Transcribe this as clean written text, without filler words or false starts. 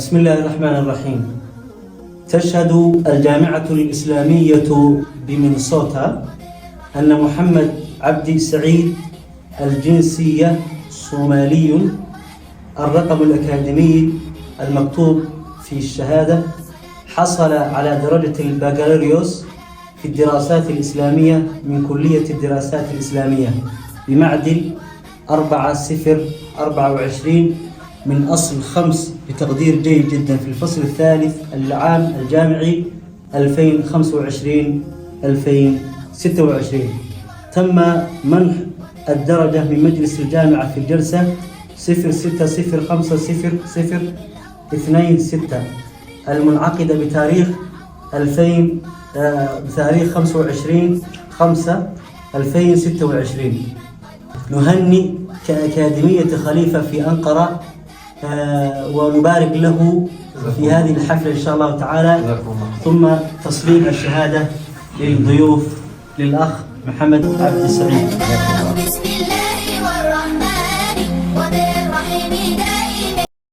بسم الله الرحمن الرحيم. تشهد الجامعة الإسلامية بمينيسوتا أن محمد عبد سعيد الجنسية صومالي، الرقم الأكاديمي المكتوب في الشهادة، حصل على درجة البكالوريوس في الدراسات الإسلامية من كلية الدراسات الإسلامية بمعدل 4.024 من أصل 5 بتقدير جيد جدا في الفصل الثالث العام الجامعي 2025-2026. تم منح الدرجة من مجلس الجامعة في الجلسة 06050026 المنعقدة بتاريخ 25/5/2026. نهنئ كأكاديمية خليفة في أنقرة ونبارك له في هذه الحفلة إن شاء الله تعالى، ثم تصليح الشهادة للضيوف للأخ محمد عبد سعيد. بسم الله والرحمن والرحيم.